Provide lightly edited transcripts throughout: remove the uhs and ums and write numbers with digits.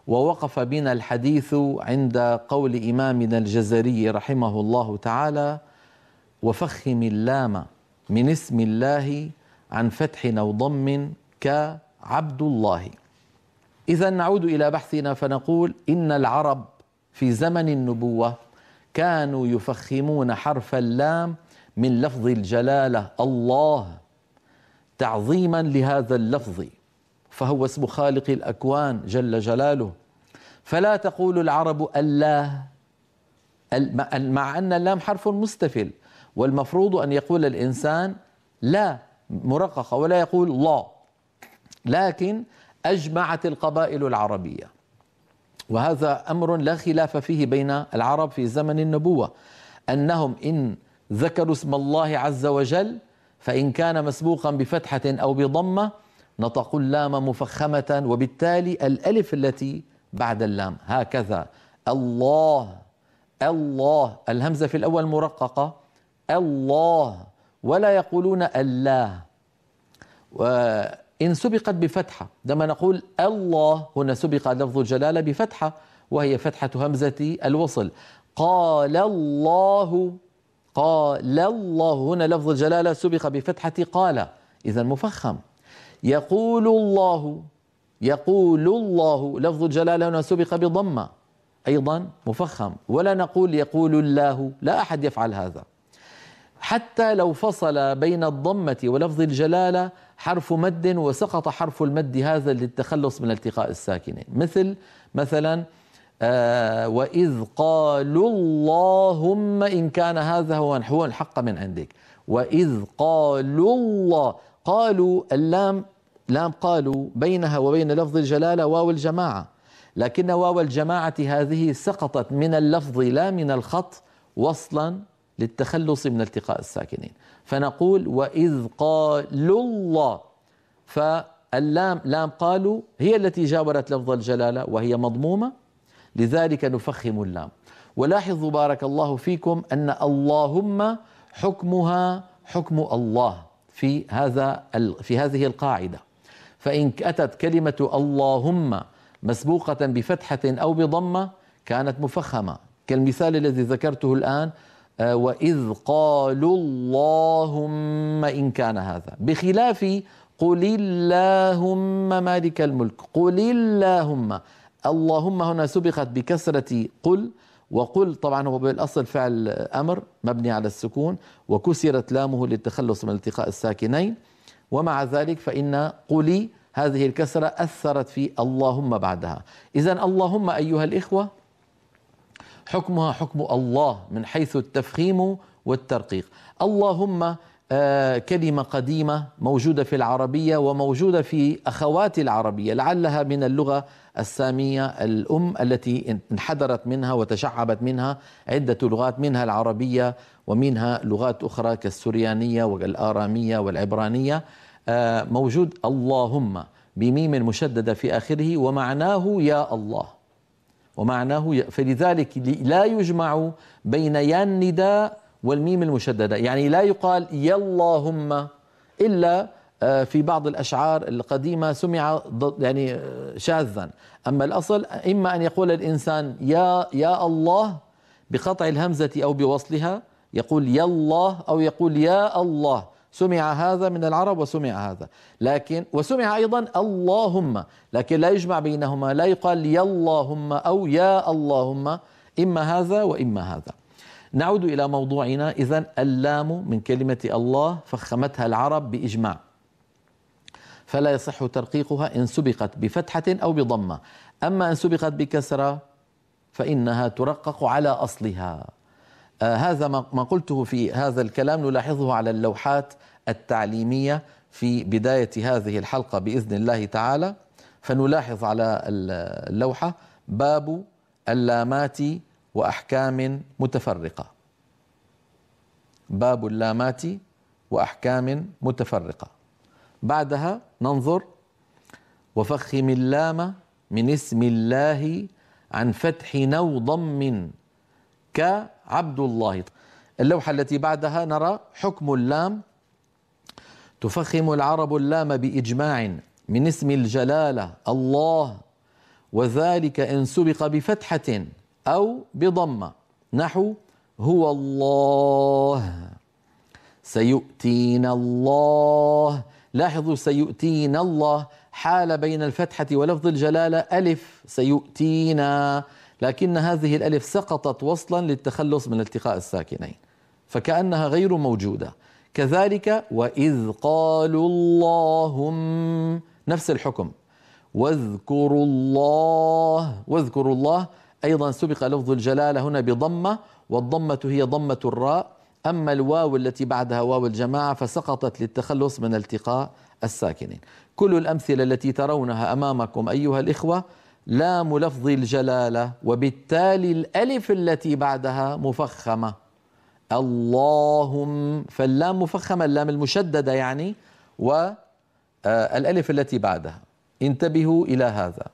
ووقف بنا الحديث عند قول إمامنا الجزري رحمه الله تعالى: وفخم اللام من اسم الله عن فتح أو ضم كعبد الله. إذا نعود إلى بحثنا فنقول إن العرب في زمن النبوة كانوا يفخمون حرف اللام من لفظ الجلالة الله تعظيما لهذا اللفظ، فهو اسم خالق الأكوان جل جلاله. فلا تقول العرب الله، مع أن اللام حرف مستفل، والمفروض أن يقول الإنسان لا مرققة ولا يقول الله، لكن أجمعت القبائل العربية، وهذا أمر لا خلاف فيه بين العرب في زمن النبوة، أنهم إن ذكروا اسم الله عز وجل فإن كان مسبوقا بفتحة أو بضمة نطقوا اللام مفخمة، وبالتالي الألف التي بعد اللام هكذا الله الله، الهمزة في الأول مرققة الله، ولا يقولون الله. وإن سبقت بفتحة، عندما نقول الله هنا سبق لفظ الجلالة بفتحة وهي فتحة همزة الوصل. قال الله، قال الله، هنا لفظ الجلالة سبق بفتحة قال، إذا مفخم. يقول الله، يقول الله، لفظ الجلالة هنا سبق بضمة أيضا مفخم، ولا نقول يقول الله، لا أحد يفعل هذا. حتى لو فصل بين الضمة ولفظ الجلالة حرف مد وسقط حرف المد هذا للتخلص من التقاء الساكنين، مثلا وإذ قالوا اللهم إن كان هذا هو الحق من عندك، وإذ قالوا الله، قالوا اللام لام قالوا بينها وبين لفظ الجلالة واو الجماعة، لكن واو الجماعة هذه سقطت من اللفظ لا من الخط وصلا للتخلص من التقاء الساكنين، فنقول وإذ قالوا الله، فاللام لام قالوا هي التي جاورت لفظ الجلالة وهي مضمومة، لذلك نفخم اللام. ولاحظوا بارك الله فيكم أن اللهم حكمها حكم الله في هذه القاعدة، فإن أتت كلمة اللهم مسبوقة بفتحة أو بضمة كانت مفخمة، كالمثال الذي ذكرته الآن وإذ قالوا اللهم إن كان هذا، بخلاف قل اللهم مالك الملك، قل اللهم، اللهم هنا سبقت بكسرة قل، وقل طبعا هو بالأصل فعل أمر مبني على السكون، وكسرت لامه للتخلص من التقاء الساكنين، ومع ذلك فإن قلي هذه الكسرة أثرت في اللهم بعدها. إذن اللهم أيها الإخوة حكمها حكم الله من حيث التفخيم والترقيق. اللهم كلمة قديمة موجودة في العربية وموجودة في أخوات العربية، لعلها من اللغة السامية الأم التي انحدرت منها وتشعبت منها عدة لغات، منها العربية ومنها لغات أخرى كالسريانية والآرامية والعبرانية. موجود اللهم بميم مشددة في آخره ومعناه يا الله، ومعناه فلذلك لا يجمع بين يا النداء والميم المشددة، يعني لا يقال يا اللهم إلا في بعض الأشعار القديمة سمع يعني شاذا، أما الأصل إما أن يقول الإنسان يا الله بقطع الهمزة أو بوصلها، يقول يا الله أو يقول يا الله، سمع هذا من العرب وسمع هذا، لكن وسمع أيضا اللهم، لكن لا يجمع بينهما، لا يقال يا اللهم أو يا اللهم، إما هذا وإما هذا. نعود إلى موضوعنا. إذن اللام من كلمة الله فخمتها العرب بإجماع، فلا يصح ترقيقها إن سبقت بفتحة أو بضمة، أما إن سبقت بكسرة فإنها ترقق على أصلها. هذا ما قلته في هذا الكلام نلاحظه على اللوحات التعليمية في بداية هذه الحلقة بإذن الله تعالى، فنلاحظ على اللوحة باب اللامات وأحكام متفرقة، باب اللامات وأحكام متفرقة. بعدها ننظر وفخم اللام من اسم الله عن فتح أو ضم كعبد الله. اللوحة التي بعدها نرى حكم اللام. تفخم العرب اللام بإجماع من اسم الجلالة الله وذلك إن سبق بفتحة أو بضمة، نحو هو الله، سيؤتينا الله. لاحظوا سيؤتينا الله حال بين الفتحة ولفظ الجلالة ألف سيؤتينا، لكن هذه الألف سقطت وصلا للتخلص من التقاء الساكنين فكأنها غير موجودة. كذلك وإذ قالوا اللهم، نفس الحكم، واذكروا الله، واذكروا الله أيضا سبق لفظ الجلالة هنا بضمة، والضمة هي ضمة الراء، أما الواو التي بعدها واو الجماعة فسقطت للتخلص من التقاء الساكنين. كل الأمثلة التي ترونها أمامكم أيها الإخوة لام لفظ الجلالة، وبالتالي الألف التي بعدها مفخمة، اللهم، فاللام مفخمة، اللام المشددة يعني، والألف التي بعدها. انتبهوا إلى هذا.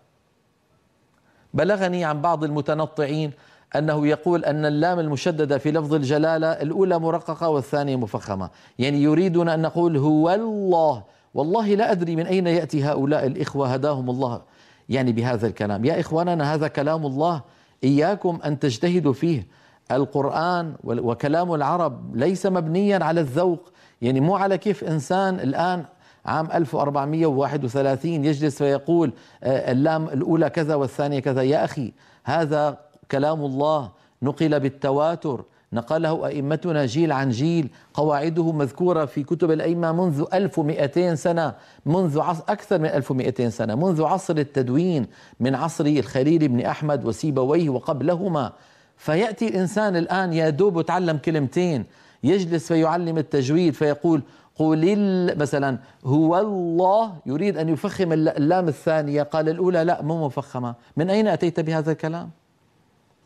بلغني عن بعض المتنطعين أنه يقول أن اللام المشددة في لفظ الجلالة الأولى مرققة والثانية مفخمة، يعني يريدون أن نقول هو الله. والله لا أدري من أين يأتي هؤلاء الإخوة هداهم الله يعني بهذا الكلام. يا إخواننا هذا كلام الله، إياكم أن تجتهدوا فيه. القرآن وكلام العرب ليس مبنيا على الذوق، يعني مو على كيف إنسان الآن عام 1431 يجلس فيقول اللام الأولى كذا والثانية كذا. يا أخي هذا كلام الله نقل بالتواتر، نقله أئمتنا جيل عن جيل، قواعده مذكورة في كتب الأئمة منذ 1200 سنة، منذ أكثر من 1200 سنة، منذ عصر التدوين، من عصر الخليل بن أحمد وسيبويه وقبلهما. فيأتي الإنسان الآن يا دوب تعلم كلمتين يجلس فيعلم التجويد فيقول قل مثلا هو الله، يريد أن يفخم اللام الثانية، قال الأولى لا مو مفخمة. من أين أتيت بهذا الكلام؟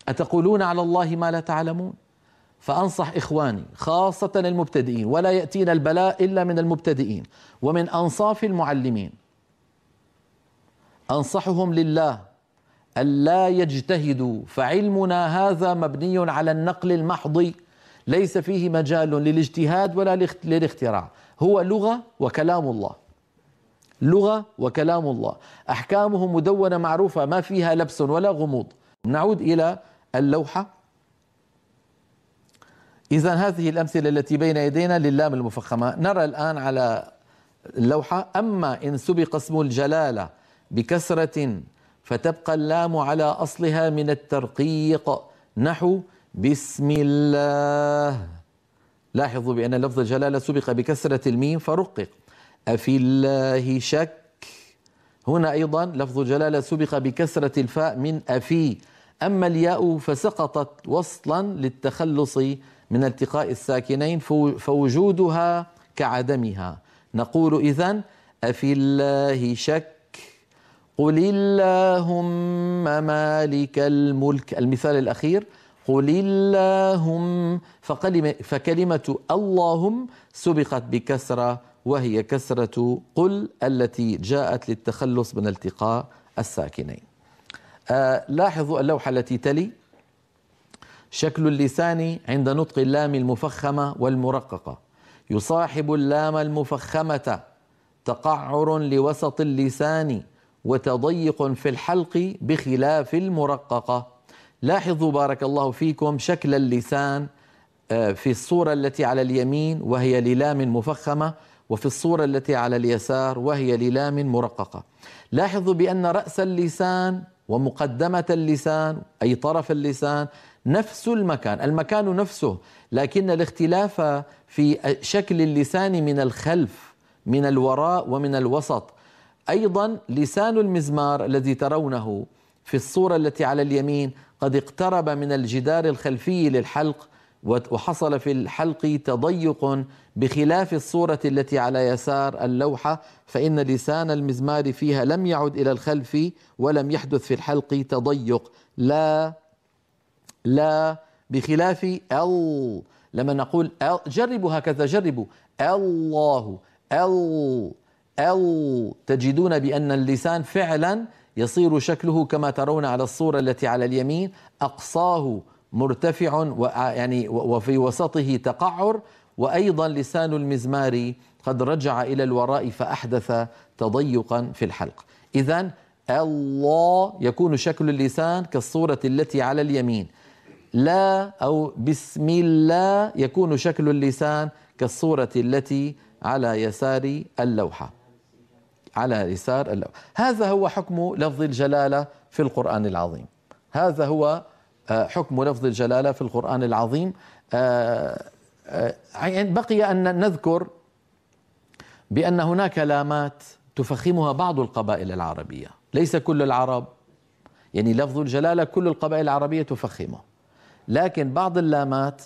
أتقولون على الله ما لا تعلمون؟ فأنصح إخواني خاصة المبتدئين، ولا يأتينا البلاء إلا من المبتدئين ومن أنصاف المعلمين، أنصحهم لله ألا يجتهدوا، فعلمنا هذا مبني على النقل المحض، ليس فيه مجال للاجتهاد ولا للاختراع، هو لغة وكلام الله، لغة وكلام الله، أحكامه مدونة معروفة ما فيها لبس ولا غموض. نعود إلى اللوحة. إذن هذه الأمثلة التي بين يدينا للام المفخمة. نرى الآن على اللوحة أما إن سبق اسم الجلالة بكسرة فتبقى اللام على أصلها من الترقيق، نحو بسم الله. لاحظوا بأن لفظ الجلالة سبق بكسرة الميم فرقق. أفي الله شك، هنا أيضا لفظ الجلالة سبق بكسرة الفاء من أفي، أما الياء فسقطت وصلا للتخلص من التقاء الساكنين فوجودها كعدمها. نقول إذن أفي الله شك، قل اللهم مالك الملك، المثال الأخير قل اللهم، فكلمة اللهم سبقت بكسرة وهي كسرة قل التي جاءت للتخلص من التقاء الساكنين. لاحظوا اللوحة التي تلي. شكل اللسان عند نطق اللام المفخمة والمرققة يصاحب اللام المفخمة تقعر لوسط اللسان وتضيق في الحلق بخلاف المرققة. لاحظوا بارك الله فيكم شكل اللسان في الصورة التي على اليمين وهي للام مفخمة، وفي الصورة التي على اليسار وهي للام مرققة. لاحظوا بأن رأس اللسان ومقدمة اللسان أي طرف اللسان نفس المكان نفسه، لكن الاختلاف في شكل اللسان من الخلف، من الوراء ومن الوسط. أيضا لسان المزمار الذي ترونه في الصورة التي على اليمين قد اقترب من الجدار الخلفي للحلق وحصل في الحلق تضيق، بخلاف الصورة التي على يسار اللوحة فإن لسان المزمار فيها لم يعد إلى الخلف ولم يحدث في الحلق تضيق، لا بخلاف لما نقول جربوا هكذا، جربوا الله تجدون بأن اللسان فعلا يصير شكله كما ترون على الصورة التي على اليمين، أقصاه مرتفع يعني وفي وسطه تقعر، وأيضا لسان المزمار قد رجع إلى الوراء فأحدث تضيقا في الحلق. إذن الله يكون شكل اللسان كالصورة التي على اليمين. لا أو بسم الله يكون شكل اللسان كالصورة التي على يسار اللوحة، على يسار اللوحة. هذا هو حكم لفظ الجلالة في القرآن العظيم. هذا هو حكم لفظ الجلالة في القرآن العظيم. بقي أن نذكر بأن هناك لامات تفخمها بعض القبائل العربية، ليس كل العرب، يعني لفظ الجلالة كل القبائل العربية تفخمه، لكن بعض اللامات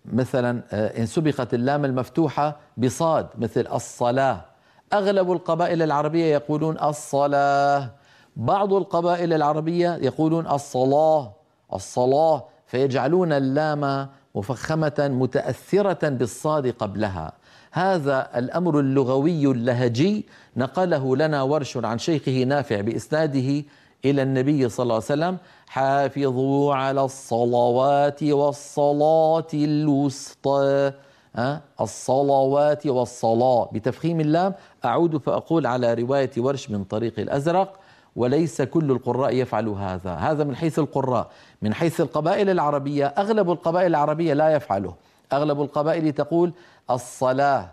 مثلا إن سبقت اللام المفتوحة بصاد مثل الصلاة، أغلب القبائل العربية يقولون الصلاة، بعض القبائل العربية يقولون الصلاة الصلاة، فيجعلون اللام مفخمة متأثرة بالصاد قبلها. هذا الأمر اللغوي اللهجي نقله لنا ورش عن شيخه نافع بإسناده إلى النبي صلى الله عليه وسلم: حافظوا على الصلوات والصلاة الوسطى. الصلوات والصلاة بتفخيم اللام. أعود فأقول على رواية ورش من طريق الأزرق، وليس كل القراء يفعل هذا. هذا من حيث القراء. من حيث القبائل العربية، أغلب القبائل العربية لا يفعله. أغلب القبائل تقول الصلاة،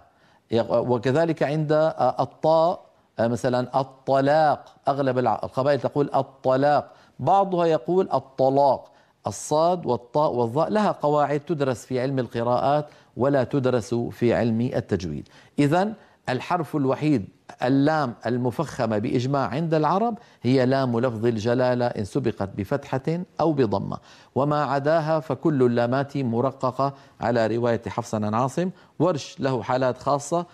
وكذلك عند الطاء مثلا الطلاق، أغلب القبائل تقول الطلاق، بعضها يقول الطلاق. الصاد والطاء والظاء لها قواعد تدرس في علم القراءات ولا تدرس في علم التجويد. إذن الحرف الوحيد اللام المفخمة بإجماع عند العرب هي لام لفظ الجلالة إن سبقت بفتحة أو بضمة، وما عداها فكل اللامات مرققة على رواية حفص عن عاصم. ورش له حالات خاصة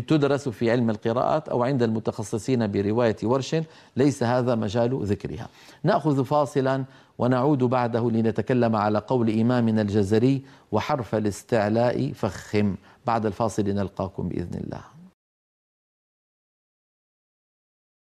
تدرس في علم القراءات أو عند المتخصصين برواية ورش، ليس هذا مجال ذكرها. نأخذ فاصلا ونعود بعده لنتكلم على قول إمامنا الجزري: وحرف الاستعلاء فخم. بعد الفاصل نلقاكم بإذن الله.